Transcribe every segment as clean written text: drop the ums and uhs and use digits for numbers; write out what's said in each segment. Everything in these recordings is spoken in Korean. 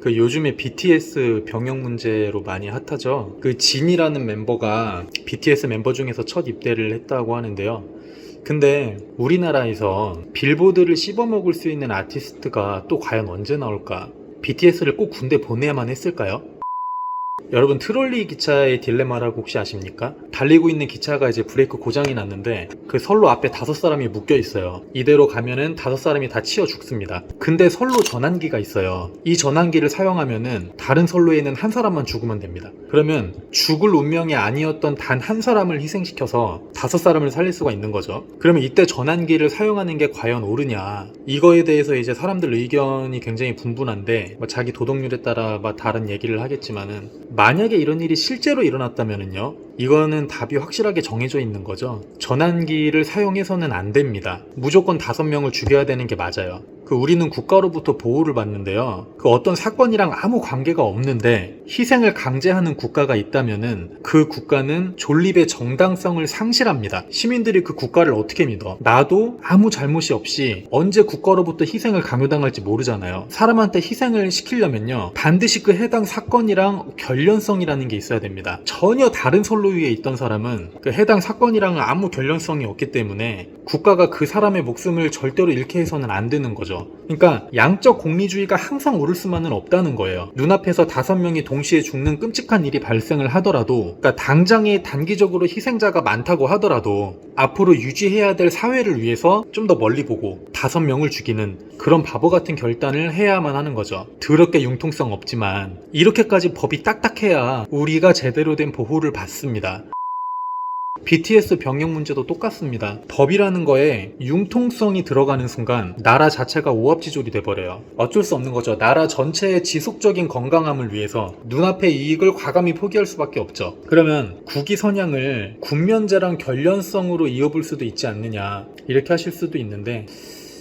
그 요즘에 BTS 병역 문제로 많이 핫하죠. 그 진이라는 멤버가 BTS 멤버 중에서 첫 입대를 했다고 하는데요. 근데 우리나라에서 빌보드를 씹어먹을 수 있는 아티스트가 또 과연 언제 나올까? BTS를 꼭 군대 보내야만 했을까요? 여러분, 트롤리 기차의 딜레마라고 혹시 아십니까? 달리고 있는 기차가 이제 브레이크 고장이 났는데 그 선로 앞에 5사람이 묶여 있어요. 이대로 가면은 5사람이 다 치여 죽습니다. 근데 선로 전환기가 있어요. 이 전환기를 사용하면은 다른 선로에는 한 사람만 죽으면 됩니다. 그러면 죽을 운명이 아니었던 단 한 사람을 희생시켜서 5사람을 살릴 수가 있는 거죠. 그러면 이때 전환기를 사용하는 게 과연 옳으냐? 이거에 대해서 이제 사람들 의견이 굉장히 분분한데 자기 도덕률에 따라 다른 얘기를 하겠지만은, 만약에 이런 일이 실제로 일어났다면요, 이거는 답이 확실하게 정해져 있는 거죠. 전환기를 사용해서는 안 됩니다. 무조건 5명을 죽여야 되는 게 맞아요. 우리는 국가로부터 보호를 받는데요. 어떤 사건이랑 아무 관계가 없는데 희생을 강제하는 국가가 있다면은 그 국가는 존립의 정당성을 상실합니다. 시민들이 그 국가를 어떻게 믿어? 나도 아무 잘못이 없이 언제 국가로부터 희생을 강요당할지 모르잖아요. 사람한테 희생을 시키려면요, 반드시 그 해당 사건이랑 결연성이라는 게 있어야 됩니다. 전혀 다른 선로 위에 있던 사람은 그 해당 사건이랑은 아무 결연성이 없기 때문에 국가가 그 사람의 목숨을 절대로 잃게 해서는 안 되는 거죠. 그러니까 양적 공리주의가 항상 옳을 수만은 없다는 거예요. 눈앞에서 5명이 동시에 죽는 끔찍한 일이 발생을 하더라도, 그러니까 당장에 단기적으로 희생자가 많다고 하더라도 앞으로 유지해야 될 사회를 위해서 좀 더 멀리 보고 5명을 죽이는 그런 바보 같은 결단을 해야만 하는 거죠. 더럽게 융통성 없지만 이렇게까지 법이 딱딱해야 우리가 제대로 된 보호를 받습니다. BTS 병역 문제도 똑같습니다. 법이라는 거에 융통성이 들어가는 순간 나라 자체가 오합지졸이 돼버려요. 어쩔 수 없는 거죠. 나라 전체의 지속적인 건강함을 위해서 눈앞의 이익을 과감히 포기할 수밖에 없죠. 그러면 국위 선양을 군면제랑 결연성으로 이어볼 수도 있지 않느냐, 이렇게 하실 수도 있는데,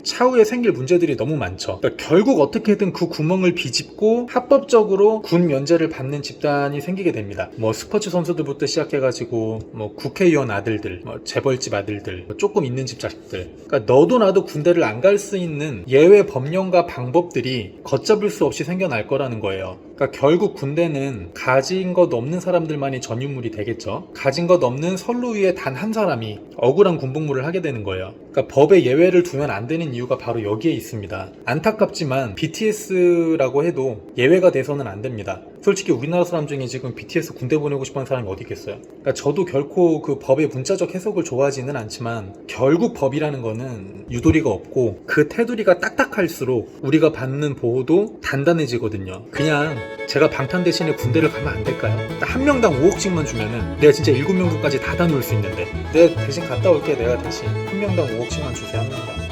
차후에 생길 문제들이 너무 많죠. 그러니까 결국 어떻게든 그 구멍을 비집고 합법적으로 군 면제를 받는 집단이 생기게 됩니다. 스포츠 선수들부터 시작해가지고 국회의원 아들들, 재벌집 아들들, 조금 있는 집 자식들, 그러니까 너도 나도 군대를 안 갈 수 있는 예외 법령과 방법들이 걷잡을 수 없이 생겨날 거라는 거예요. 그러니까 결국 군대는 가진 것 없는 사람들만이 전유물이 되겠죠. 가진 것 없는 선로 위에 단 한 사람이 억울한 군복무를 하게 되는 거예요. 그러니까 법에 예외를 두면 안 되는 이유가 바로 여기에 있습니다. 안타깝지만 BTS라고 해도 예외가 돼서는 안 됩니다. 솔직히 우리나라 사람 중에 지금 BTS 군대 보내고 싶어하는 사람이 어디 있겠어요? 그러니까 저도 결코 그 법의 문자적 해석을 좋아하지는 않지만 결국 법이라는 거는 유도리가 없고 그 테두리가 딱딱할수록 우리가 받는 보호도 단단해지거든요. 그냥 제가 방탄 대신에 군대를 가면 안 될까요? 한 명당 5억씩만 주면은 내가 진짜 7명도까지 다 다녀올 수 있는데, 내가 대신 갔다 올게. 내가 대신 한 명당 5억씩만 주세요. 한 명당.